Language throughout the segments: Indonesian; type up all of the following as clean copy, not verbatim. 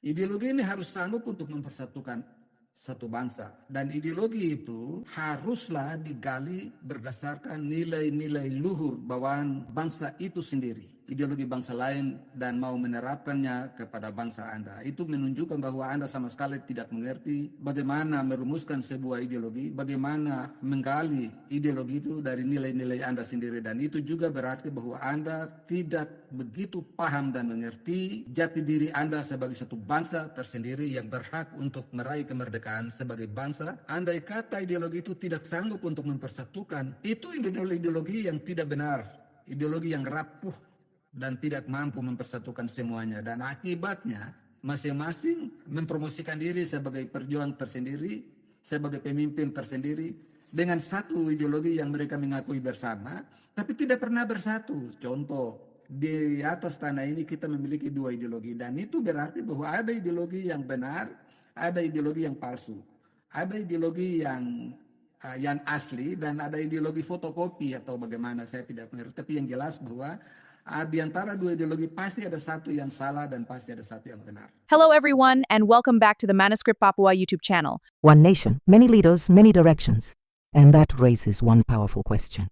Ideologi ini harus sanggup untuk mempersatukan satu bangsa. Dan ideologi itu haruslah digali berdasarkan nilai-nilai luhur bawaan bangsa itu sendiri. Ideologi bangsa lain dan mau menerapkannya kepada bangsa Anda. Itu menunjukkan bahwa Anda sama sekali tidak mengerti bagaimana merumuskan sebuah ideologi, bagaimana menggali ideologi itu dari nilai-nilai Anda sendiri. Dan itu juga berarti bahwa Anda tidak begitu paham dan mengerti jati diri Anda sebagai satu bangsa tersendiri yang berhak untuk meraih kemerdekaan sebagai bangsa. Andai kata ideologi itu tidak sanggup untuk mempersatukan, itu ideologi yang tidak benar, ideologi yang rapuh dan tidak mampu mempersatukan semuanya. Dan akibatnya masing-masing mempromosikan diri sebagai perjuang tersendiri, sebagai pemimpin tersendiri, dengan satu ideologi yang mereka mengakui bersama, tapi tidak pernah bersatu. Contoh, di atas tanah ini kita memiliki dua ideologi, dan itu berarti bahwa ada ideologi yang benar, ada ideologi yang palsu. Ada ideologi yang asli dan ada ideologi fotokopi atau bagaimana, saya tidak mengerti. Tapi yang jelas bahwa di antara dua ideologi pasti ada satu yang salah dan pasti ada satu yang benar. Hello, everyone, and welcome back to the Manuscript Papua YouTube channel. One nation, many leaders, many directions. And that raises one powerful question.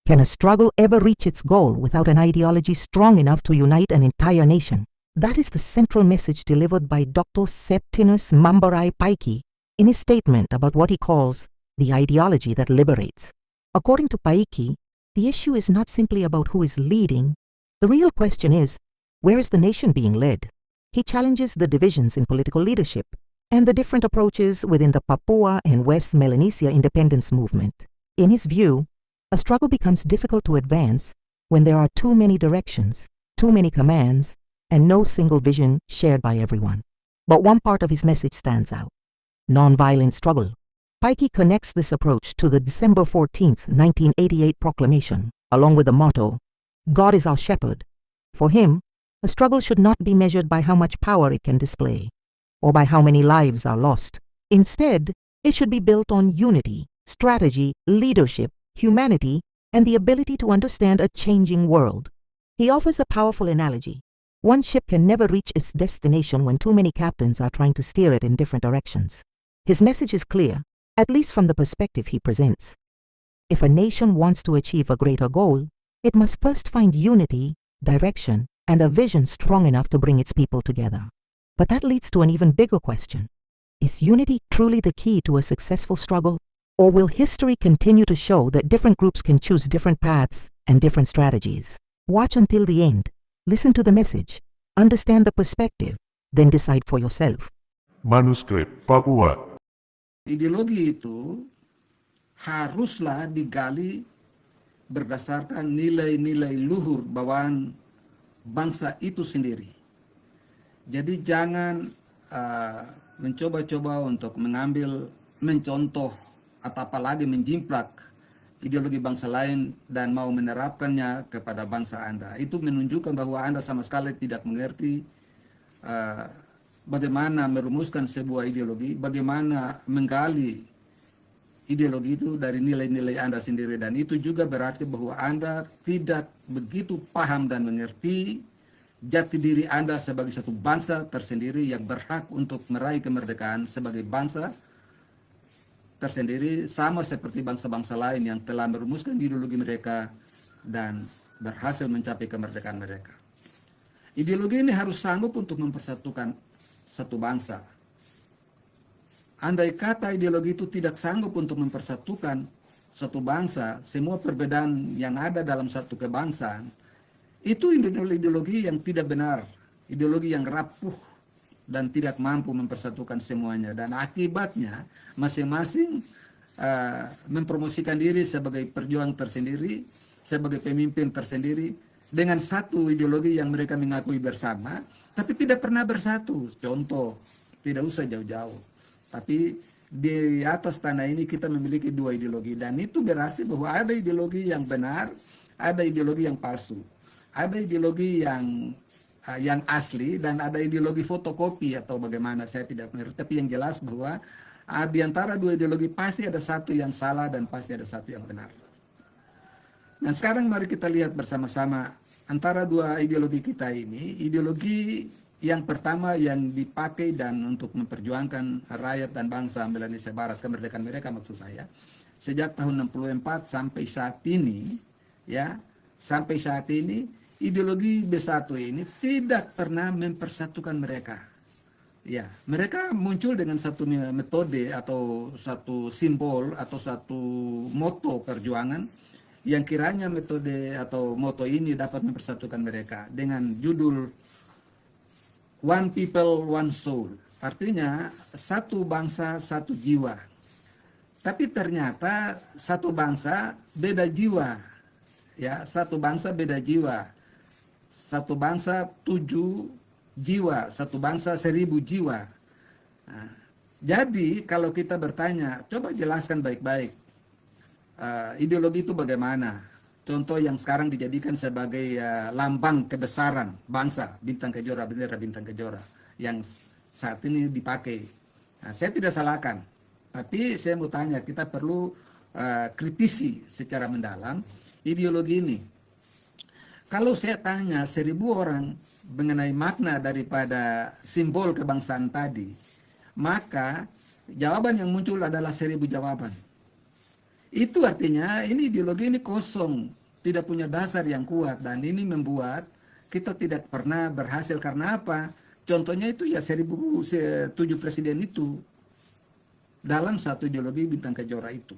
Can a struggle ever reach its goal without an ideology strong enough to unite an entire nation? That is the central message delivered by Dr. Septinus Mambarai Paiki in his statement about what he calls the ideology that liberates. According to Paiki, the issue is not simply about who is leading. The real question is, where is the nation being led? He challenges the divisions in political leadership and the different approaches within the Papua and West Melanesia independence movement. In his view, a struggle becomes difficult to advance when there are too many directions, too many commands, and no single vision shared by everyone. But one part of his message stands out: nonviolent struggle. Paiki connects this approach to the December 14th, 1988 proclamation, along with the motto, God is our shepherd. For him, a struggle should not be measured by how much power it can display, or by how many lives are lost. Instead, it should be built on unity, strategy, leadership, humanity, and the ability to understand a changing world. He offers a powerful analogy. One ship can never reach its destination when too many captains are trying to steer it in different directions. His message is clear, at least from the perspective he presents. If a nation wants to achieve a greater goal, it must first find unity, direction, and a vision strong enough to bring its people together. But that leads to an even bigger question. Is unity truly the key to a successful struggle? Or will history continue to show that different groups can choose different paths and different strategies? Watch until the end, listen to the message, understand the perspective, then decide for yourself. Manuskrip Papua. Ideologi itu haruslah digali berdasarkan nilai-nilai luhur bawaan bangsa itu sendiri. Jadi jangan mencoba-coba untuk mencontoh atau apalagi menjimplak ideologi bangsa lain dan mau menerapkannya kepada bangsa Anda. Itu menunjukkan bahwa Anda sama sekali tidak mengerti bagaimana merumuskan sebuah ideologi, bagaimana menggali ideologi itu dari nilai-nilai Anda sendiri. Dan itu juga berarti bahwa Anda tidak begitu paham dan mengerti jati diri Anda sebagai satu bangsa tersendiri yang berhak untuk meraih kemerdekaan sebagai bangsa tersendiri, sama seperti bangsa-bangsa lain yang telah merumuskan ideologi mereka dan berhasil mencapai kemerdekaan mereka. Ideologi ini harus sanggup untuk mempersatukan satu bangsa. Andai kata ideologi itu tidak sanggup untuk mempersatukan satu bangsa, semua perbedaan yang ada dalam satu kebangsaan, itu ideologi yang tidak benar, ideologi yang rapuh dan tidak mampu mempersatukan semuanya. Dan akibatnya masing-masing mempromosikan diri sebagai perjuang tersendiri, sebagai pemimpin tersendiri, dengan satu ideologi yang mereka mengakui bersama, tapi tidak pernah bersatu. Contoh, tidak usah jauh-jauh. Tapi di atas tanah ini kita memiliki dua ideologi, dan itu berarti bahwa ada ideologi yang benar, ada ideologi yang palsu. Ada ideologi yang asli dan ada ideologi fotokopi atau bagaimana, saya tidak mengerti. Tapi yang jelas bahwa di antara dua ideologi pasti ada satu yang salah dan pasti ada satu yang benar. Dan sekarang mari kita lihat bersama-sama antara dua ideologi kita ini. Ideologi yang pertama yang dipakai dan untuk memperjuangkan rakyat dan bangsa Indonesia Barat, kemerdekaan mereka maksud saya, sejak tahun 64 sampai saat ini, ya, sampai saat ini ideologi B1 ini tidak pernah mempersatukan mereka. Ya, mereka muncul dengan satu metode atau satu simbol atau satu moto perjuangan yang kiranya metode atau moto ini dapat mempersatukan mereka dengan judul One People, One Soul. Artinya satu bangsa, satu jiwa. Tapi ternyata satu bangsa beda jiwa. Ya, satu bangsa beda jiwa. Satu bangsa 7 jiwa, satu bangsa 1000 jiwa. Nah, jadi kalau kita bertanya, coba jelaskan baik-baik ideologi itu bagaimana. Contoh yang sekarang dijadikan sebagai lambang kebesaran bangsa, bintang kejora, bendera bintang kejora, yang saat ini dipakai. Nah, saya tidak salahkan, tapi saya mau tanya, kita perlu kritisi secara mendalam ideologi ini. Kalau saya tanya 1000 orang mengenai makna daripada simbol kebangsaan tadi, maka jawaban yang muncul adalah 1000 jawaban. Itu artinya ini ideologi ini kosong, tidak punya dasar yang kuat, dan ini membuat kita tidak pernah berhasil. Karena apa? Contohnya itu ya 1007 presiden itu dalam satu ideologi bintang kejora itu.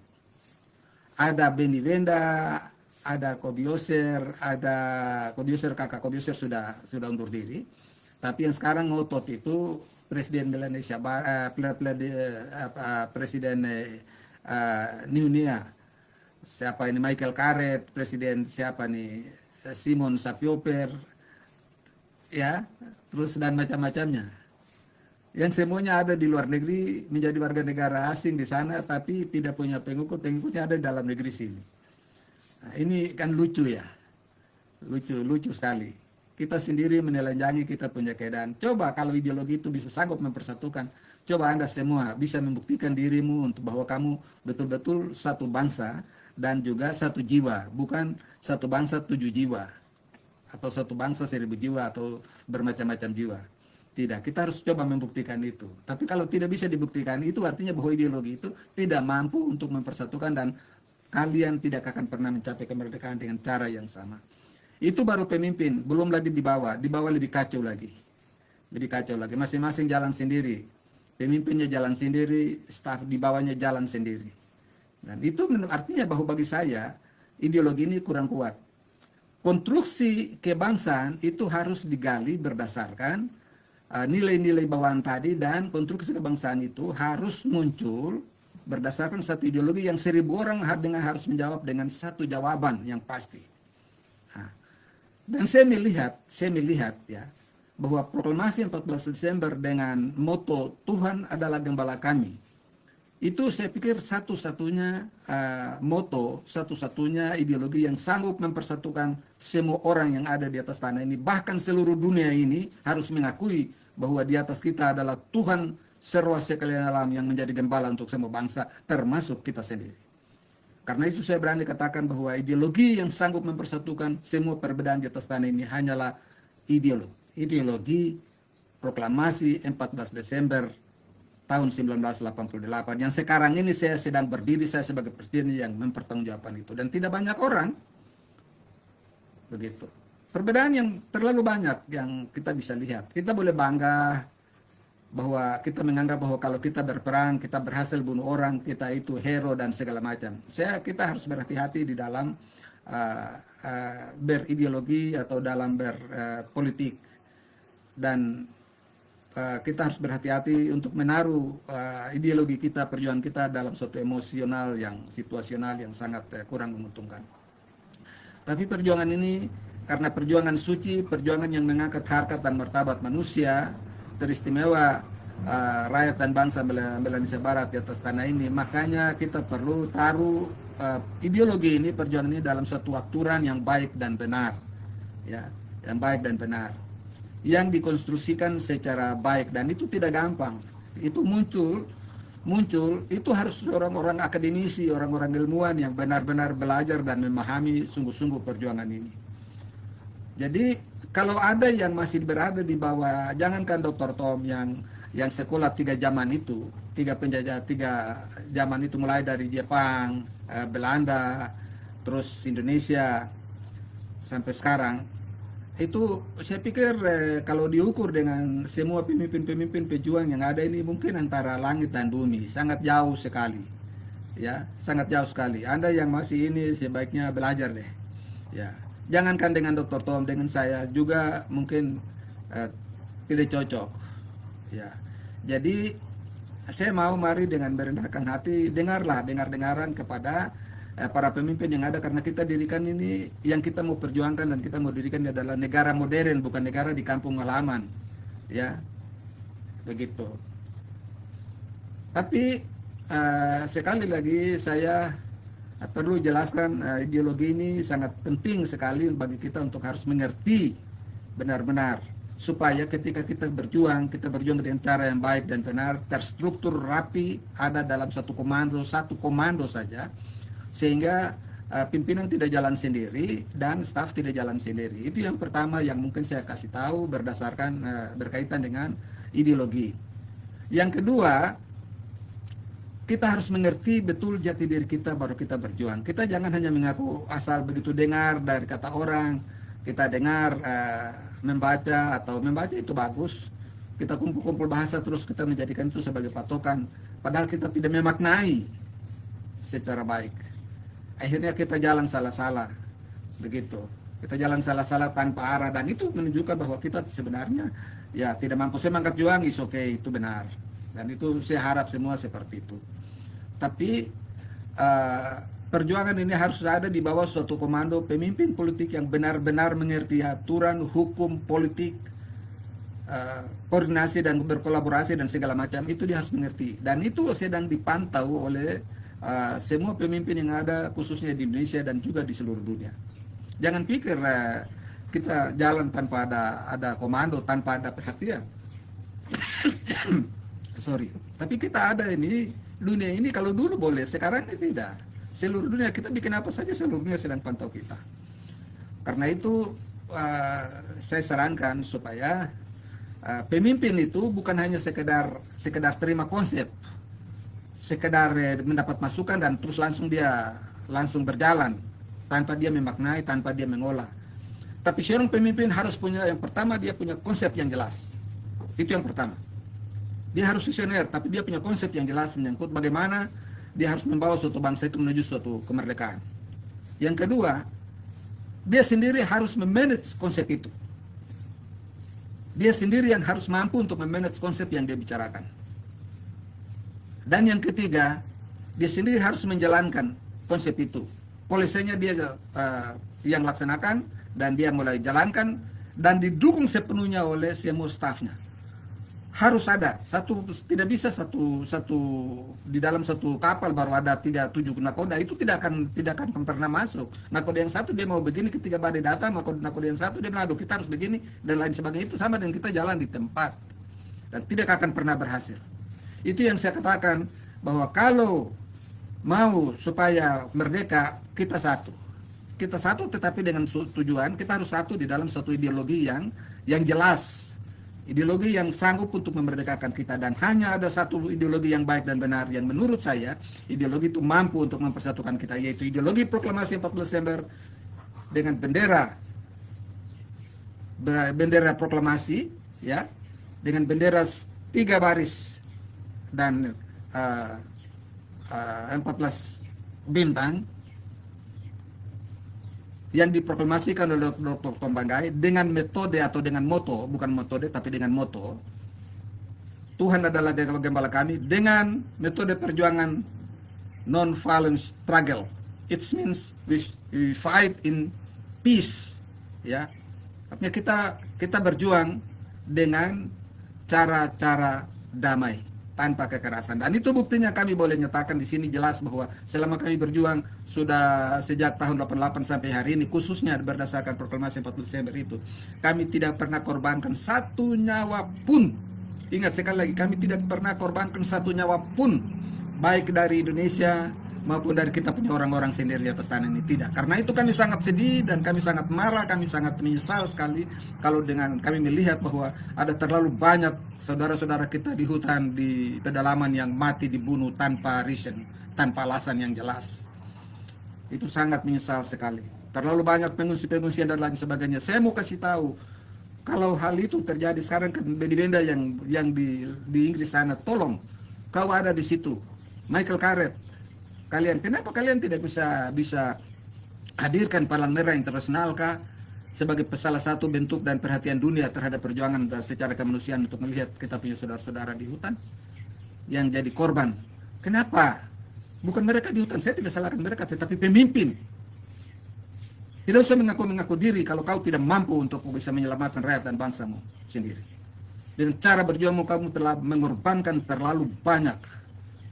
Ada Beni Wenda, ada Kobioser, kakak Kobioser sudah undur diri. Tapi yang sekarang ngotot itu Presiden Indonesia, Presiden Niunia, siapa ini, Michael Karet, Presiden siapa nih, Simon Sapioper, ya, terus dan macam-macamnya. Yang semuanya ada di luar negeri, menjadi warga negara asing di sana, tapi tidak punya pengikutnya ada di dalam negeri sini. Nah, ini kan lucu ya, lucu sekali. Kita sendiri menelanjangi kita punya keadaan. Coba kalau ideologi itu bisa sanggup mempersatukan, coba Anda semua bisa membuktikan dirimu untuk bahwa kamu betul-betul satu bangsa dan juga satu jiwa, bukan satu bangsa 7 jiwa, atau satu bangsa 1000 jiwa, atau bermacam-macam jiwa. Tidak, kita harus coba membuktikan itu. Tapi kalau tidak bisa dibuktikan, itu artinya bahwa ideologi itu tidak mampu untuk mempersatukan, dan kalian tidak akan pernah mencapai kemerdekaan dengan cara yang sama. Itu baru pemimpin, belum lagi di bawah lebih kacau lagi. Lebih kacau lagi, masing-masing jalan sendiri. Pemimpinnya jalan sendiri, staf di bawahnya jalan sendiri. Dan itu artinya bahwa bagi saya, ideologi ini kurang kuat. Konstruksi kebangsaan itu harus digali berdasarkan nilai-nilai bawaan tadi, dan konstruksi kebangsaan itu harus muncul berdasarkan satu ideologi yang 1000 orang harus menjawab dengan satu jawaban yang pasti. Nah, dan saya melihat ya, bahwa proklamasi 14 Desember dengan moto Tuhan adalah gembala kami, itu saya pikir satu-satunya moto, satu-satunya ideologi yang sanggup mempersatukan semua orang yang ada di atas tanah ini. Bahkan seluruh dunia ini harus mengakui bahwa di atas kita adalah Tuhan seruas sekalian alam yang menjadi gembala untuk semua bangsa, termasuk kita sendiri. Karena itu saya berani katakan bahwa ideologi yang sanggup mempersatukan semua perbedaan di atas tanah ini hanyalah ideologi proklamasi 14 Desember tahun 1988, yang sekarang ini saya sedang berdiri, saya sebagai presiden yang mempertanggungjawabkan itu, dan tidak banyak orang begitu. Perbedaan yang terlalu banyak yang kita bisa lihat. Kita boleh bangga bahwa kita menganggap bahwa kalau kita berperang, kita berhasil bunuh orang, kita itu hero dan segala macam. Kita harus berhati-hati di dalam berideologi atau dalam berpolitik, dan kita harus berhati-hati untuk menaruh ideologi kita, perjuangan kita dalam suatu emosional yang situasional yang sangat kurang menguntungkan. Tapi perjuangan ini karena perjuangan suci, perjuangan yang mengangkat harkat dan martabat manusia teristimewa rakyat dan bangsa Indonesia Barat di atas tanah ini, makanya kita perlu taruh ideologi ini, perjuangan ini dalam satu aturan yang baik dan benar, ya, yang baik dan benar, yang dikonstruksikan secara baik, dan itu tidak gampang. Itu muncul itu harus orang-orang akademisi, orang-orang ilmuwan yang benar-benar belajar dan memahami sungguh-sungguh perjuangan ini. Jadi kalau ada yang masih berada di bawah, jangankan Dr. Tom yang sekolah 3 zaman itu, 3 zaman itu mulai dari Jepang, Belanda, terus Indonesia sampai sekarang, itu saya pikir kalau diukur dengan semua pemimpin-pemimpin pejuang yang ada ini, mungkin antara langit dan bumi, sangat jauh sekali, ya, sangat jauh sekali. Anda yang masih ini sebaiknya belajar deh, ya. Jangankan dengan Dr. Tom, dengan saya juga mungkin tidak cocok, ya. Jadi saya mau mari dengan merendahkan hati, dengaran kepada para pemimpin yang ada, karena kita dirikan ini, yang kita mau perjuangkan dan kita mau dirikan ini adalah negara modern, bukan negara di kampung halaman, ya, begitu. Tapi sekali lagi saya perlu jelaskan, ideologi ini sangat penting sekali bagi kita untuk harus mengerti benar-benar, supaya ketika kita berjuang dengan cara yang baik dan benar, terstruktur rapi, ada dalam satu komando saja, sehingga pimpinan tidak jalan sendiri dan staf tidak jalan sendiri. Itu yang pertama yang mungkin saya kasih tahu berdasarkan berkaitan dengan ideologi. Yang kedua, kita harus mengerti betul jati diri kita baru kita berjuang. Kita jangan hanya mengaku asal begitu dengar dari kata orang, kita dengar membaca itu bagus. Kita kumpul-kumpul bahasa terus kita menjadikan itu sebagai patokan, padahal kita tidak memaknai secara baik. Akhirnya kita jalan salah-salah, begitu. Kita jalan salah-salah tanpa arah, dan itu menunjukkan bahwa kita sebenarnya ya tidak mampu. Semangat juang is okay, itu benar. Dan itu saya harap semua seperti itu. Tapi perjuangan ini harus ada di bawah suatu komando pemimpin politik yang benar-benar mengerti aturan, hukum, politik, koordinasi dan berkolaborasi dan segala macam. Itu dia harus mengerti. Dan itu sedang dipantau oleh semua pemimpin yang ada, khususnya di Indonesia dan juga di seluruh dunia. Jangan pikir kita jalan tanpa ada komando, tanpa ada perhatian. Sorry. Tapi kita ada ini, dunia ini kalau dulu boleh, sekarang ini tidak. Seluruh dunia kita bikin apa saja, seluruh dunia sedang pantau kita. Karena itu saya sarankan supaya pemimpin itu bukan hanya sekedar terima konsep, sekedar mendapat masukan dan terus langsung berjalan tanpa dia memaknai, tanpa dia mengolah. Tapi seorang pemimpin harus punya, yang pertama dia punya konsep yang jelas. Itu yang pertama. Dia harus visioner, tapi dia punya konsep yang jelas menyangkut bagaimana dia harus membawa suatu bangsa itu menuju suatu kemerdekaan. Yang kedua, dia sendiri harus memanage konsep itu. Dia sendiri yang harus mampu untuk memanage konsep yang dia bicarakan. Dan yang ketiga, dia sendiri harus menjalankan konsep itu. Polisinya dia yang laksanakan, dan dia mulai jalankan, dan didukung sepenuhnya oleh semua stafnya. Harus ada tidak bisa satu di dalam satu kapal baru ada 3-7 nakoda, itu tidak akan pernah masuk. Nakoda yang satu dia mau begini, ketika badai datang nakoda yang satu dia bilang, kita harus begini dan lain sebagainya. Itu sama dengan kita jalan di tempat dan tidak akan pernah berhasil. Itu yang saya katakan, bahwa kalau mau supaya merdeka, kita satu tetapi dengan tujuan, kita harus satu di dalam satu ideologi yang jelas. Ideologi yang sanggup untuk memerdekakan kita, dan hanya ada satu ideologi yang baik dan benar yang menurut saya ideologi itu mampu untuk mempersatukan kita, yaitu ideologi proklamasi 14 Desember dengan bendera proklamasi, ya, dengan bendera 3 baris dan 14 bintang yang diproklamasikan oleh Dr. Tom Banggai dengan metode atau dengan moto, bukan metode tapi dengan moto, Tuhan adalah gembala kami, dengan metode perjuangan non-violent struggle. It means we fight in peace, ya. Artinya kita berjuang dengan cara-cara damai, tanpa kekerasan. Dan itu buktinya kami boleh nyatakan di sini jelas bahwa selama kami berjuang sudah sejak tahun 88 sampai hari ini, khususnya berdasarkan proklamasi 14 Desember itu, kami tidak pernah korbankan satu nyawa pun. Ingat sekali lagi, kami tidak pernah korbankan satu nyawa pun, baik dari Indonesia maupun dari kita punya orang-orang sendiri di atas tanah ini. Tidak. Karena itu kami sangat sedih dan kami sangat marah, kami sangat menyesal sekali kalau dengan kami melihat bahwa ada terlalu banyak saudara-saudara kita di hutan, di pedalaman yang mati dibunuh tanpa reason, tanpa alasan yang jelas. Itu sangat menyesal sekali. Terlalu banyak pengungsi-pengungsian dan lain sebagainya. Saya mau kasih tahu, kalau hal itu terjadi sekarang ke benda-benda yang di Inggris sana, tolong kau ada di situ, Michael Carrett, kenapa kalian tidak bisa hadirkan Palang Merah Internasional kah sebagai salah satu bentuk dan perhatian dunia terhadap perjuangan secara kemanusiaan untuk melihat kita punya saudara-saudara di hutan yang jadi korban? Kenapa? Bukan mereka di hutan, saya tidak salahkan mereka, tetapi pemimpin. Tidak usah mengaku diri kalau kau tidak mampu untuk bisa menyelamatkan rakyat dan bangsamu sendiri. Dengan cara berjuangmu kamu telah mengorbankan terlalu banyak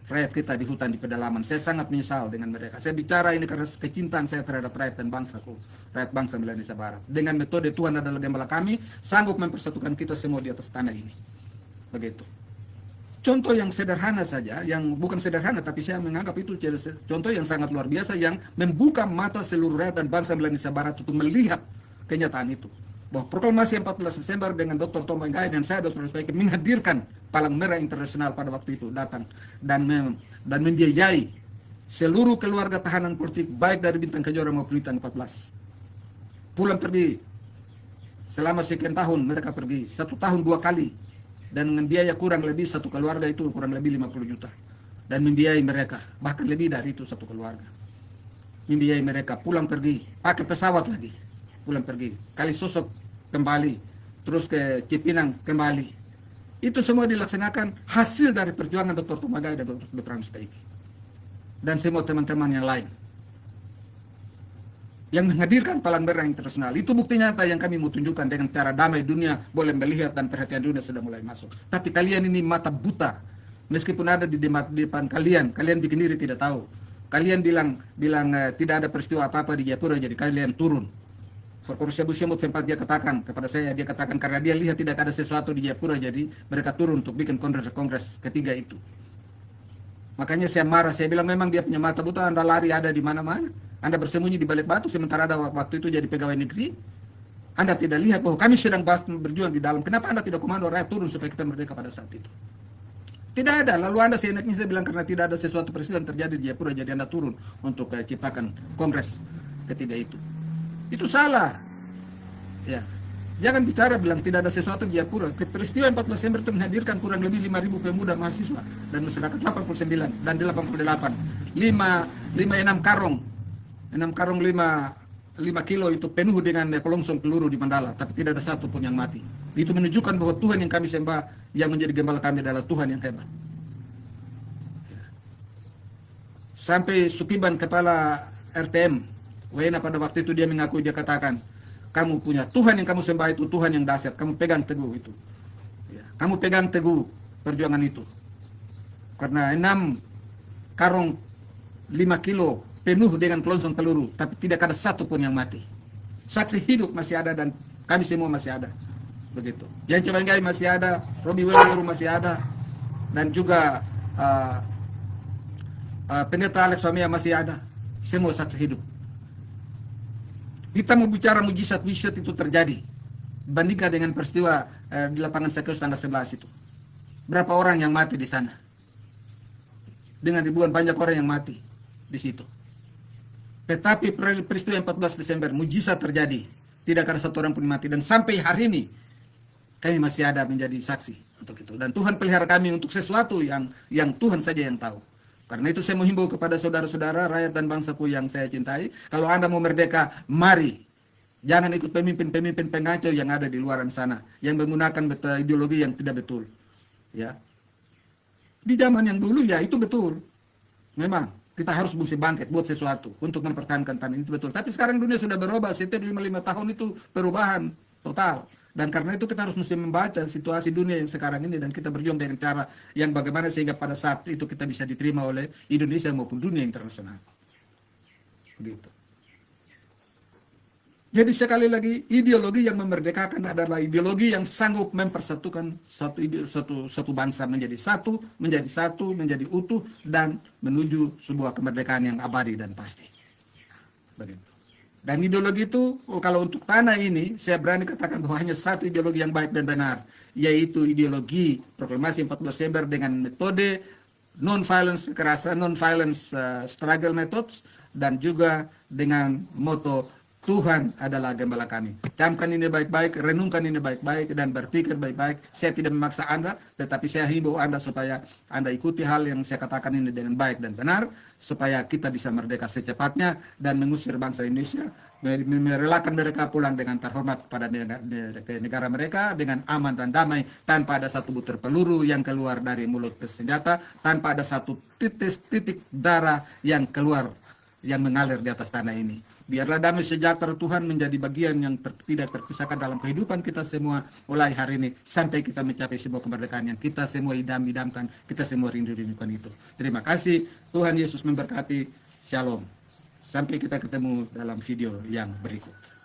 rakyat kita di hutan, di pedalaman. Saya sangat menyesal dengan mereka. Saya bicara ini karena kecintaan saya terhadap rakyat dan bangsaku, rakyat bangsa Melanesia Barat. Dengan metode Tuhan adalah gembala kami, sanggup mempersatukan kita semua di atas tanah ini. Begitu. Contoh yang sederhana saja, yang bukan sederhana tapi saya menganggap itu contoh yang sangat luar biasa yang membuka mata seluruh rakyat dan bangsa Melanesia Barat untuk melihat kenyataan itu. Bahwa proklamasi 14 Desember dengan Dr. Tom Manggai dan saya Dr. Ruspaiki menghadirkan Palang Merah Internasional pada waktu itu datang dan membiayai seluruh keluarga tahanan politik baik dari Bintang Kejora maupun Bintang 14. Pulang pergi selama sekian tahun, mereka pergi 1 tahun 2 kali. Dan dengan biaya kurang lebih satu keluarga itu kurang lebih 50 juta. Dan membiayai mereka, bahkan lebih dari itu satu keluarga. Membiayai mereka pulang pergi, pakai pesawat lagi. Pulang pergi, Kali Sosok kembali, terus ke Cipinang kembali. Itu semua dilaksanakan hasil dari perjuangan Dr. Tumagai dan Dr. Ruspaiki. Dan semua teman-teman yang lain. Yang menghadirkan Palang Merah Internasional. Itu bukti nyata yang kami mau tunjukkan dengan cara damai dunia boleh melihat dan perhatian dunia sudah mulai masuk. Tapi kalian ini mata buta. Meskipun ada di depan kalian bikin diri tidak tahu. Kalian bilang tidak ada peristiwa apa-apa di Jayapura, jadi kalian turun. Forkorusia Busyamut sempat dia katakan kepada saya, dia katakan karena dia lihat tidak ada sesuatu di Jayapura, jadi mereka turun untuk bikin kongres ketiga itu. Makanya saya marah, saya bilang memang dia punya mata buta, Anda lari ada di mana-mana. Anda bersembunyi di balik batu sementara ada waktu itu jadi pegawai negeri. Anda tidak lihat bahwa kami sedang berjuang di dalam. Kenapa Anda tidak komando rakyat turun supaya kita merdeka pada saat itu? Tidak ada. Lalu Anda seenaknya saya bilang karena tidak ada sesuatu peristiwa yang terjadi di Jayapura, jadi Anda turun untuk ciptakan kongres ketiga itu. Itu salah. Ya. Jangan bicara bilang tidak ada sesuatu di Jayapura. Peristiwa 14 Desember itu menghadirkan kurang lebih 5.000 pemuda mahasiswa dan masyarakat 89 dan 88. 6 karung 5 kilo itu penuh dengan kelongsong peluru di Mandala, tapi tidak ada satu pun yang mati. Itu menunjukkan bahwa Tuhan yang kami sembah, yang menjadi gembala kami adalah Tuhan yang hebat. Sampai Sukiban kepala RTM Wena pada waktu itu dia mengaku, dia katakan, kamu punya Tuhan yang kamu sembah itu Tuhan yang dahsyat, kamu pegang teguh itu. Ya, kamu pegang teguh perjuangan itu. Karena 6 karung 5 kilo penuh dengan kelongsong peluru, tapi tidak ada satu pun yang mati. Saksi hidup masih ada dan kami semua masih ada. Begitu. Yang Cebanggai masih ada, Robi Weluru masih ada, dan juga Pendeta Alex Famia masih ada. Semua saksi hidup. Kita mau bicara mujizat itu terjadi. Bandingkan dengan peristiwa di lapangan Sakeus tanggal 11 itu. Berapa orang yang mati di sana? Dengan ribuan banyak orang yang mati di situ. Tetapi peristiwa 14 Desember mujizat terjadi. Tidak ada satu orang pun mati. Dan sampai hari ini kami masih ada menjadi saksi untuk itu. Dan Tuhan pelihara kami untuk sesuatu yang Tuhan saja yang tahu. Karena itu saya menghimbau kepada saudara-saudara rakyat dan bangsaku yang saya cintai. Kalau Anda mau merdeka, mari. Jangan ikut pemimpin-pemimpin pengacau yang ada di luar sana. Yang menggunakan ideologi yang tidak betul. Ya. Di zaman yang dulu ya itu betul. Memang. Kita harus mesti bangkit buat sesuatu untuk mempertahankan tanah itu betul. Tapi sekarang dunia sudah berubah. Setiap 5 tahun itu perubahan total. Dan karena itu kita harus mesti membaca situasi dunia yang sekarang ini dan kita berjuang dengan cara yang bagaimana sehingga pada saat itu kita bisa diterima oleh Indonesia maupun dunia internasional. Begitu. Jadi sekali lagi, ideologi yang memerdekakan adalah ideologi yang sanggup mempersatukan satu bangsa menjadi menjadi utuh, dan menuju sebuah kemerdekaan yang abadi dan pasti. Begitu. Dan ideologi itu, kalau untuk tanah ini, saya berani katakan bahwa hanya satu ideologi yang baik dan benar, yaitu ideologi Proklamasi 14 Desember dengan metode non-violence kekerasan, non-violence struggle methods, dan juga dengan moto Tuhan adalah gembala kami. Camkan ini baik-baik, renungkan ini baik-baik, dan berpikir baik-baik. Saya tidak memaksa Anda, tetapi saya himbau Anda supaya Anda ikuti hal yang saya katakan ini dengan baik dan benar, supaya kita bisa merdeka secepatnya dan mengusir bangsa Indonesia, merelakan mereka pulang dengan terhormat kepada negara mereka, dengan aman dan damai, tanpa ada satu butir peluru yang keluar dari mulut bersenjata, tanpa ada satu titik darah yang keluar, yang mengalir di atas tanah ini. Biarlah damai sejahtera Tuhan menjadi bagian yang tidak terpisahkan dalam kehidupan kita semua mulai hari ini sampai kita mencapai sebuah kemerdekaan yang kita semua idam-idamkan, kita semua rindu-rindukan itu. Terima kasih, Tuhan Yesus memberkati. Shalom. Sampai kita ketemu dalam video yang berikut.